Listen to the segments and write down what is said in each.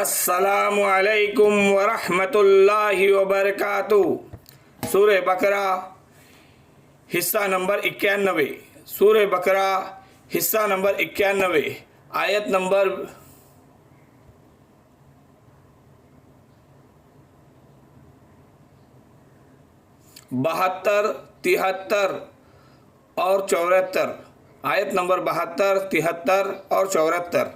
السلام علیکم ورحمۃ اللہ وبرکاتہ۔ سورہ بقرہ حصہ نمبر 91۔ سورہ بقرہ حصہ نمبر 91 آیت نمبر 72، 73 اور 74۔ آیت نمبر 72، 73 اور 74۔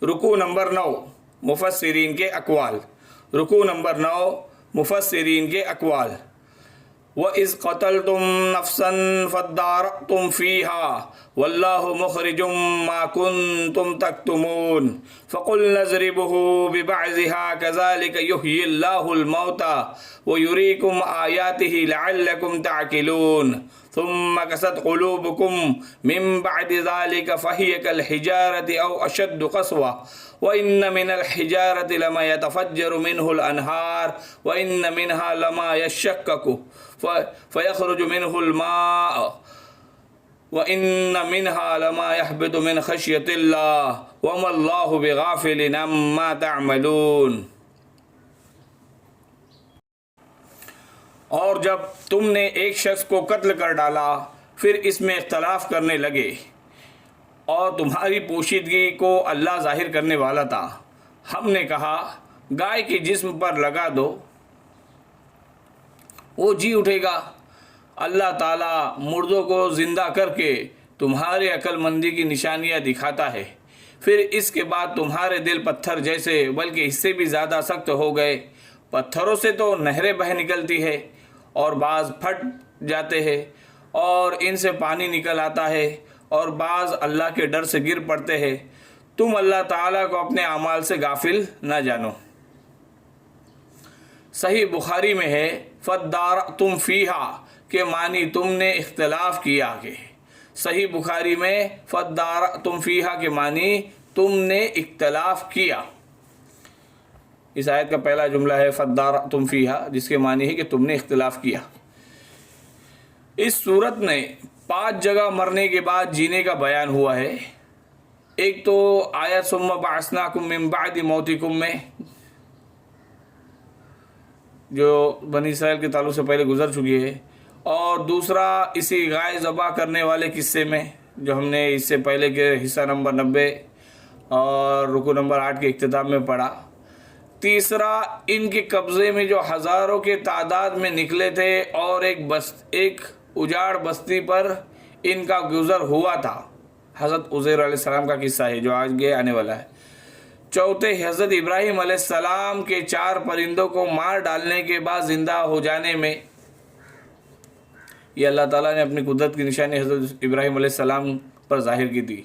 رکوع نمبر 9 مفسرین کے اقوال۔ رکوع نمبر 9 مفسرین کے اقوال۔ وَإِذْ قَتَلْتُمْ نَفْسًا فَادَّارَأْتُمْ فِيهَا وَاللَّهُ مُخْرِجٌ مَا كُنْتُمْ تَكْتُمُونَ فَقُلْنَا اضْرِبُوهُ بِبَعْضِهَا كَذَلِكَ يُحْيِي اللَّهُ الْمَوْتَى وَيُرِيكُمْ آيَاتِهِ لَعَلَّكُمْ تَعْقِلُونَ ثُمَّ قَسَتْ قُلُوبُكُمْ مِنْ بَعْدِ ذَلِكَ فَهِيَ كَالْحِجَارَةِ أَوْ أَشَدُّ قَسْوَةً وَإِنَّ مِنَ الْحِجَارَةِ لَمَا يَتَفَجَّرُ مِنْهُ الْأَنْهَارُ وَإِنَّ مِنْهَا لَمَا يَشَّقَّقُ فَيَخْرُجُ مِنْهُ الْمَاءُ وَإِنَّ مِنْهَا لَمَا يَهْبِطُ مِنْ خَشْيَةِ اللَّهِ وَمَا اللَّهُ بِغَافِلٍ عَمَّا تَعْمَلُونَ۔ اور جب تم نے ایک شخص کو قتل کر ڈالا پھر اس میں اختلاف کرنے لگے اور تمہاری پوشیدگی کو اللہ ظاہر کرنے والا تھا، ہم نے کہا گائے کے جسم پر لگا دو، وہ جی اٹھے گا۔ اللہ تعالیٰ مردوں کو زندہ کر کے تمہارے عقل مندی کی نشانیاں دکھاتا ہے، پھر اس کے بعد تمہارے دل پتھر جیسے بلکہ اس سے بھی زیادہ سخت ہو گئے۔ پتھروں سے تو نہریں بہہ نکلتی ہے اور بعض پھٹ جاتے ہیں اور ان سے پانی نکل آتا ہے اور بعض اللہ کے ڈر سے گر پڑتے ہیں۔ تم اللہ تعالیٰ کو اپنے اعمال سے غافل نہ جانو۔ صحیح بخاری میں ہے فَادَّارَأْتُمْ فِيهَا کے معنی تم نے اختلاف کیا ہے۔ صحیح بخاری میں فَادَّارَأْتُمْ فِيهَا کے معنی تم نے اختلاف کیا۔ اس آیت کا پہلا جملہ ہے فَادَّارَأْتُمْ فِيهَا، جس کے معنی ہے کہ تم نے اختلاف کیا۔ اس صورت میں 5 جگہ مرنے کے بعد جینے کا بیان ہوا ہے۔ ایک تو آیت ثُمَّ بَعَثْنَاكُم مِّن بَعْدِ مَوْتِكُم میں جو بنی اسرائیل کے تعلق سے پہلے گزر چکی ہے، اور دوسرا اسی گائے ذبح کرنے والے قصے میں جو ہم نے اس سے پہلے کے حصہ نمبر 90 اور رکوع نمبر 8 کے اختتام میں پڑھا۔ تیسرا ان کے قبضے میں جو ہزاروں کے تعداد میں نکلے تھے اور ایک اجاڑ بستی پر ان کا گزر ہوا تھا، حضرت عزیر علیہ السلام کا قصہ ہے جو آگے آنے والا ہے۔ چوتھے حضرت ابراہیم علیہ السلام کے 4 پرندوں کو مار ڈالنے کے بعد زندہ ہو جانے میں یہ اللہ تعالیٰ نے اپنی قدرت کی نشانی حضرت ابراہیم علیہ السلام پر ظاہر کی تھی۔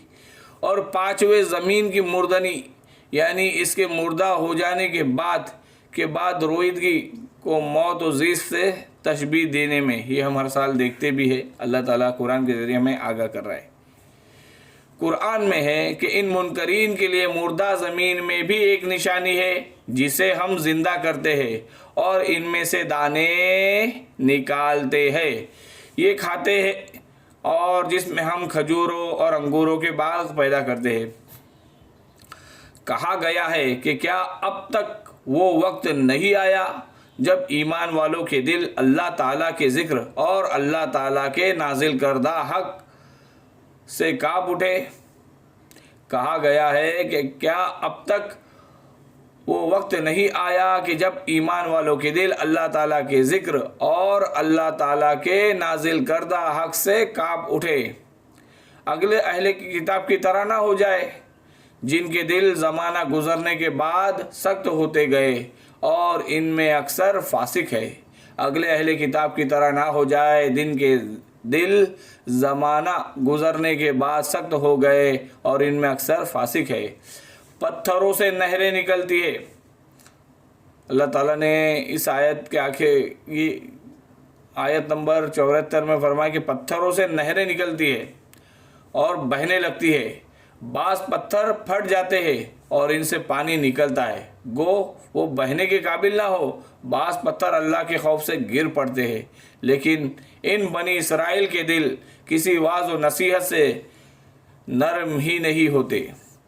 اور 5ویں زمین کی مردنی، یعنی اس کے مردہ ہو جانے کے بعد رویدگی کو موت و زیست سے تشبیہ دینے میں، یہ ہم ہر سال دیکھتے بھی ہیں۔ اللہ تعالیٰ قرآن کے ذریعے ہمیں آگاہ کر رہا ہے۔ قرآن میں ہے کہ ان منکرین کے لیے مردہ زمین میں بھی ایک نشانی ہے جسے ہم زندہ کرتے ہیں اور ان میں سے دانے نکالتے ہیں، یہ کھاتے ہیں، اور جس میں ہم کھجوروں اور انگوروں کے باغ پیدا کرتے ہیں۔ کہا گیا ہے کہ کیا اب تک وہ وقت نہیں آیا جب ایمان والوں کے دل اللہ تعالیٰ کے ذکر اور اللہ تعالیٰ کے نازل کردہ حق سے کانپ اٹھے؟ کہا گیا ہے کہ کیا اب تک وہ وقت نہیں آیا کہ جب ایمان والوں کے دل اللہ تعالیٰ کے ذکر اور اللہ تعالیٰ کے نازل کردہ حق سے کانپ اٹھے، اگلے اہل کی کتاب کی طرح نہ ہو جائے جن کے دل زمانہ گزرنے کے بعد سخت ہوتے گئے اور ان میں اکثر فاسق ہے۔ اگلے اہل کتاب کی طرح نہ ہو جائے جن کے دل زمانہ گزرنے کے بعد سخت ہو گئے اور ان میں اکثر فاسق ہے۔ پتھروں سے نہریں نکلتی ہے۔ اللہ تعالیٰ نے اس آیت کے آخر یہ آیت نمبر 74 میں فرمایا کہ پتھروں سے نہریں نکلتی ہے اور بہنے لگتی ہے۔ بعض پتھر پھٹ جاتے ہیں اور ان سے پانی نکلتا ہے، گو وہ بہنے کے قابل نہ ہو۔ بعض پتھر اللہ کے خوف سے گر پڑتے ہیں، لیکن ان بنی اسرائیل کے دل کسی واعظ و نصیحت سے نرم ہی نہیں ہوتے۔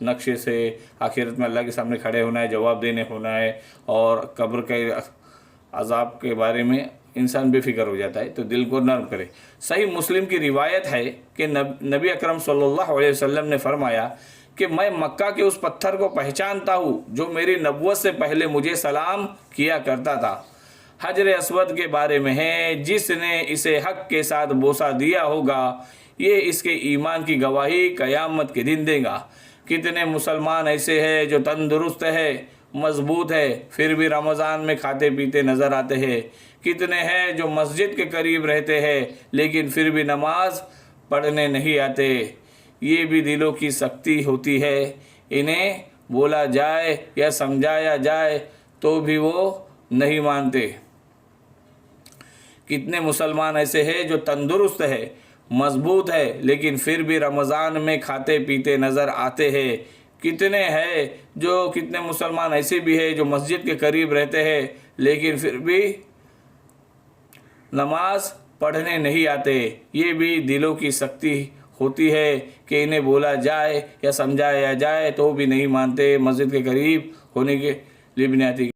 نقشے سے آخرت میں اللہ کے سامنے کھڑے ہونا ہے، جواب دینے ہونا ہے، اور قبر کے عذاب کے بارے میں انسان بے فکر ہو جاتا ہے، تو دل کو نرم کرے۔ صحیح مسلم کی روایت ہے کہ نبی اکرم صلی اللہ علیہ وسلم نے فرمایا کہ میں مکہ کے اس پتھر کو پہچانتا ہوں جو میری نبوت سے پہلے مجھے سلام کیا کرتا تھا۔ حجر اسود کے بارے میں ہے، جس نے اسے حق کے ساتھ بوسہ دیا ہوگا یہ اس کے ایمان کی گواہی قیامت کے دن دے گا۔ کتنے مسلمان ایسے ہیں جو تندرست ہے، مضبوط ہے، پھر بھی رمضان میں کھاتے پیتے نظر آتے ہیں۔ کتنے ہیں جو مسجد کے قریب رہتے ہیں لیکن پھر بھی نماز پڑھنے نہیں آتے۔ یہ بھی دلوں کی سختی ہوتی ہے، انہیں بولا جائے یا سمجھایا جائے تو بھی وہ نہیں مانتے۔ کتنے مسلمان ایسے ہیں جو تندرست ہے، مضبوط ہے، لیکن پھر بھی رمضان میں کھاتے پیتے نظر آتے ہیں۔ کتنے مسلمان ایسے بھی ہیں جو مسجد کے قریب رہتے ہیں لیکن پھر بھی نماز پڑھنے نہیں آتے۔ یہ بھی دلوں کی سختی ہوتی ہے کہ انہیں بولا جائے یا سمجھایا جائے تو بھی نہیں مانتے، مسجد کے قریب ہونے کے لیے بھی نہیں آتی۔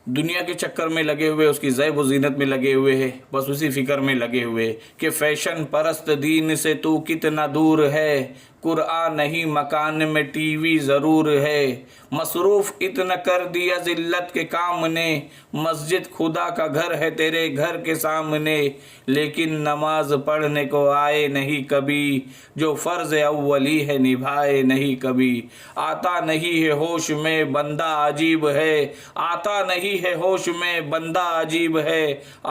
دنیا کے چکر میں لگے ہوئے، اس کی زیب و زینت میں لگے ہوئے ہیں، بس اسی فکر میں لگے ہوئے کہ فیشن پرست دین سے تو کتنا دور ہے، قرآن نہیں مکان میں ٹی وی ضرور ہے، مصروف اتنا کر دیا ذلت کے کام نے، مسجد خدا کا گھر ہے تیرے گھر کے سامنے، لیکن نماز پڑھنے کو آئے نہیں کبھی، جو فرض اولی ہے نبھائے نہیں کبھی، آتا نہیں ہے ہوش میں بندہ عجیب ہے، آتا نہیں ہے ہوش میں بندہ عجیب ہے،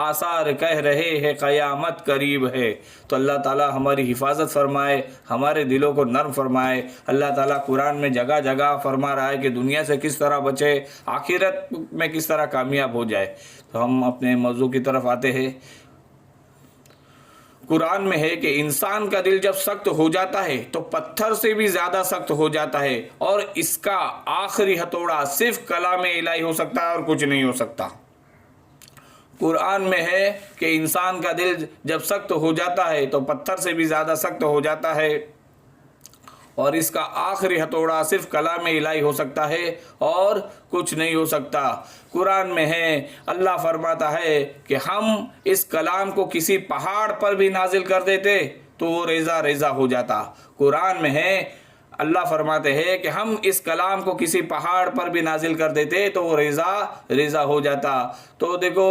آثار کہہ رہے ہیں قیامت قریب ہے۔ تو اللہ تعالیٰ ہماری حفاظت فرمائے، ہمارے دلوں کو نرم فرمائے۔ اللہ تعالیٰ قرآن میں جگہ جگہ فرما رہا ہے کہ دنیا سے کس طرح بچے، آخرت میں کس طرح کامیاب ہو جائے۔ تو ہم اپنے موضوع کی طرف آتے ہیں۔ قرآن میں ہے کہ انسان کا دل جب سخت ہو جاتا ہے تو پتھر سے بھی زیادہ سخت ہو جاتا ہے، اور اس کا آخری ہتھوڑا صرف کلام الہی ہو سکتا ہے اور کچھ نہیں ہو سکتا۔ قرآن میں ہے کہ انسان کا دل جب سخت ہو جاتا ہے تو پتھر سے بھی زیادہ سخت ہو جاتا ہے، اور اس کا آخری ہتھوڑا صرف کلام الہی ہو سکتا ہے اور کچھ نہیں ہو سکتا۔ قرآن میں ہے، اللہ فرماتا ہے کہ ہم اس کلام کو کسی پہاڑ پر بھی نازل کر دیتے تو وہ ریزہ ریزہ ہو جاتا۔ قرآن میں ہے، اللہ فرماتے ہیں کہ ہم اس کلام کو کسی پہاڑ پر بھی نازل کر دیتے تو وہ ریزہ ریزہ ہو جاتا۔ تو دیکھو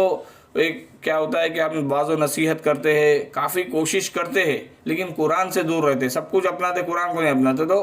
کیا ہوتا ہے کہ ہم بعض و نصیحت کرتے ہیں، کافی کوشش کرتے ہیں، لیکن قرآن سے دور رہتے، سب کچھ اپناتے قرآن کو نہیں اپناتے، تو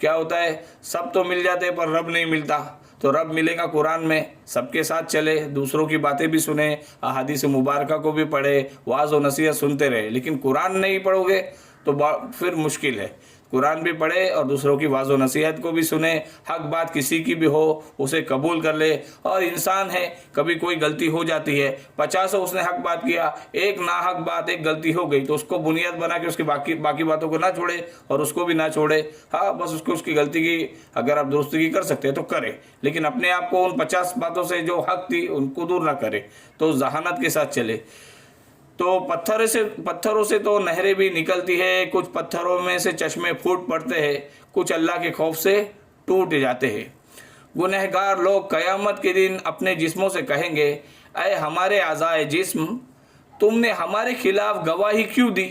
کیا ہوتا ہے سب تو مل جاتے پر رب نہیں ملتا۔ تو رب ملے گا قرآن میں، سب کے ساتھ چلے، دوسروں کی باتیں بھی سنیں، احادیث مبارکہ کو بھی پڑھے، وعظ و نصیحت سنتے رہے، لیکن قرآن نہیں پڑھو گے تو پھر مشکل ہے۔ قرآن بھی پڑھے اور دوسروں کی واضح و نصیحت کو بھی سنے، حق بات کسی کی بھی ہو اسے قبول کر لے۔ اور انسان ہے، کبھی کوئی غلطی ہو جاتی ہے، 50 اس نے حق بات کیا، ایک ناحق بات، ایک غلطی ہو گئی تو اس کو بنیاد بنا کے اس کی باقی باتوں کو نہ چھوڑے اور اس کو بھی نہ چھوڑے۔ ہاں بس اس کی غلطی کی اگر آپ درستگی کر سکتے ہیں تو کرے، لیکن اپنے آپ کو ان 50 باتوں سے جو حق تھی ان کو دور نہ کرے، تو ذہانت کے ساتھ چلے۔ تو پتھروں سے تو نہریں بھی نکلتی ہے، کچھ پتھروں میں سے چشمے پھوٹ پڑتے ہیں، کچھ اللہ کے خوف سے ٹوٹ جاتے ہیں۔ گنہگار لوگ قیامت کے دن اپنے جسموں سے کہیں گے، اے ہمارے اعضائے جسم، تم نے ہمارے خلاف گواہی کیوں دی؟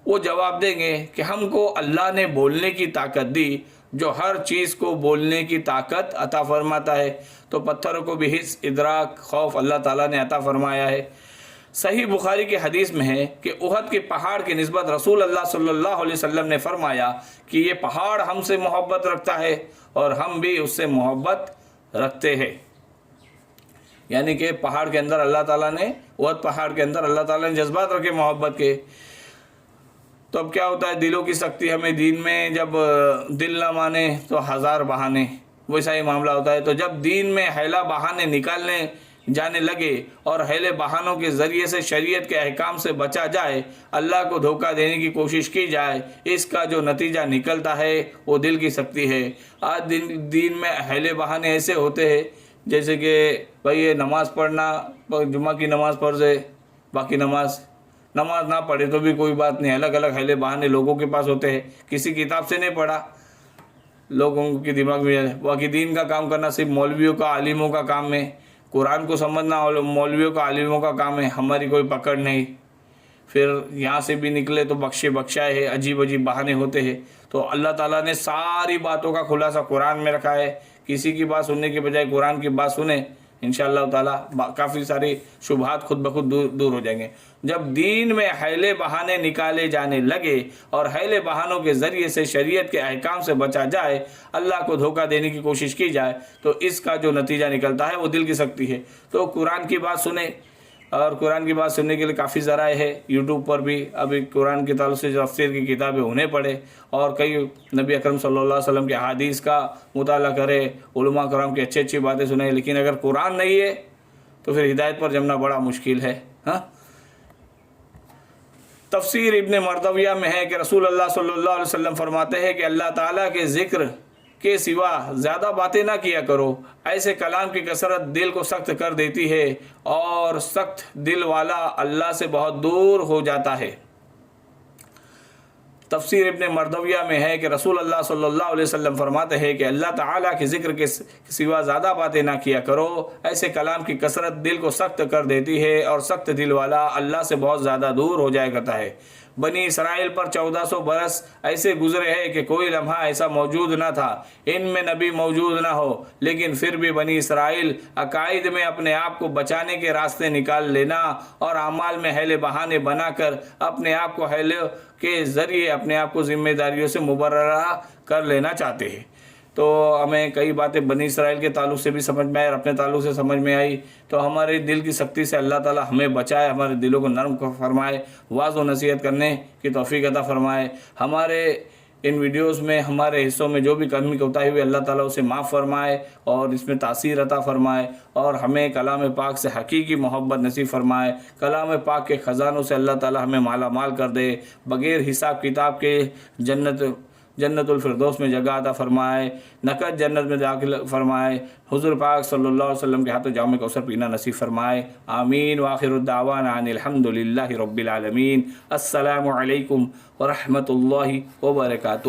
وہ جواب دیں گے کہ ہم کو اللہ نے بولنے کی طاقت دی، جو ہر چیز کو بولنے کی طاقت عطا فرماتا ہے۔ تو پتھروں کو بھی حس، ادراک، خوف اللہ تعالیٰ نے عطا فرمایا ہے۔ صحیح بخاری کی حدیث میں ہے کہ احد کے پہاڑ کی نسبت رسول اللہ صلی اللہ علیہ وسلم نے فرمایا کہ یہ پہاڑ ہم سے محبت رکھتا ہے اور ہم بھی اس سے محبت رکھتے ہیں۔ یعنی کہ پہاڑ کے اندر اللہ تعالیٰ نے، احد پہاڑ کے اندر اللہ تعالیٰ نے جذبات رکھے محبت کے۔ تو اب کیا ہوتا ہے، دلوں کی سختی ہمیں دین میں، جب دل نہ مانے تو ہزار بہانے، ویسا ہی معاملہ ہوتا ہے۔ تو جب دین میں حیلہ بہانے نکالنے جانے لگے اور حیلے بہانوں کے ذریعے سے شریعت کے احکام سے بچا جائے، اللہ کو دھوکہ دینے کی کوشش کی جائے، اس کا جو نتیجہ نکلتا ہے وہ دل کی سختی ہے۔ آج دین میں حیلے بہانے ایسے ہوتے ہیں جیسے کہ بھائی یہ نماز پڑھنا، جمعہ کی نماز فرض ہے، باقی نماز نہ پڑھے تو بھی کوئی بات نہیں، الگ الگ حیلے بہانے لوگوں کے پاس ہوتے ہیں۔ کسی کتاب سے نہیں پڑھا، لوگوں کے دماغ میں باقی دین کا کام کرنا صرف مولویوں کا عالموں کا کام ہے، قرآن کو سمجھنا مولویوں کا عالموں کا کام ہے، ہماری کوئی پکڑ نہیں. پھر یہاں سے بھی نکلے تو بخشائے ہے، عجیب عجیب بہانے ہوتے ہیں. تو اللہ تعالیٰ نے ساری باتوں کا خلاصہ قرآن میں رکھا ہے. کسی کی بات سننے کے بجائے قرآن کی بات سنیں، انشاءاللہ تعالیٰ کافی ساری شبہات خود بخود دور ہو جائیں گے. جب دین میں حیلے بہانے نکالے جانے لگے اور حیلے بہانوں کے ذریعے سے شریعت کے احکام سے بچا جائے، اللہ کو دھوکہ دینے کی کوشش کی جائے، تو اس کا جو نتیجہ نکلتا ہے وہ دل کی سختی ہے. تو قرآن کی بات سنیں، اور قرآن کی بات سننے کے لیے کافی ذرائع ہے. یوٹیوب پر بھی ابھی قرآن کے تعلق سے جو تفسیر کی کتابیں انہیں پڑھے، اور کئی نبی اکرم صلی اللہ علیہ وسلم کے احادیث کا مطالعہ کرے، علماء کرام کی اچھی باتیں سنیں. لیکن اگر قرآن نہیں ہے تو پھر ہدایت پر جمنا بڑا مشکل ہے. تفسیر ابن مردویہ میں ہے کہ رسول اللہ صلی اللہ علیہ وسلم فرماتے ہیں کہ اللہ تعالیٰ کے ذکر کے سوا زیادہ باتیں نہ کیا کرو، ایسے کلام کی کثرت دل کو سخت کر دیتی ہے اور سخت دل والا اللہ سے بہت دور ہو جاتا ہے. تفسیر ابن مردویہ میں ہے کہ رسول اللہ صلی اللہ علیہ وسلم فرماتے ہیں کہ اللہ تعالیٰ کے ذکر کے سوا زیادہ باتیں نہ کیا کرو، ایسے کلام کی کثرت دل کو سخت کر دیتی ہے اور سخت دل والا اللہ سے بہت زیادہ دور ہو جایا کرتا ہے. بنی اسرائیل پر 1400 برس ایسے گزرے ہیں کہ کوئی لمحہ ایسا موجود نہ تھا ان میں نبی موجود نہ ہو، لیکن پھر بھی بنی اسرائیل عقائد میں اپنے آپ کو بچانے کے راستے نکال لینا اور اعمال میں حیلے بہانے بنا کر اپنے آپ کو حیلے کے ذریعے اپنے آپ کو ذمہ داریوں سے مبررہ کر لینا چاہتے ہیں. تو ہمیں کئی باتیں بنی اسرائیل کے تعلق سے بھی سمجھ میں آئی اور اپنے تعلق سے سمجھ میں آئی. تو ہمارے دل کی سختی سے اللہ تعالیٰ ہمیں بچائے، ہمارے دلوں کو نرم فرمائے، واعظ و نصیحت کرنے کی توفیق عطا فرمائے. ہمارے ان ویڈیوز میں ہمارے حصوں میں جو بھی کمی کوتاہی ہوئی اللہ تعالیٰ اسے معاف فرمائے اور اس میں تاثیر عطا فرمائے، اور ہمیں کلام پاک سے حقیقی محبت نصیب فرمائے. کلام پاک کے خزانوں سے اللہ تعالیٰ ہمیں مالا مال کر دے، بغیر حساب کتاب کے جنت الفردوس میں جگہ عطا فرمائے، نقد جنت میں داخل فرمائے. حضور پاک صلی اللہ علیہ وسلم کے ہاتھوں جام کوثر پینا نصیب فرمائے. آمین. وآخر الدعوانا ان الحمد للہ رب العالمین. السلام علیکم ورحمۃ اللہ وبرکاتہ.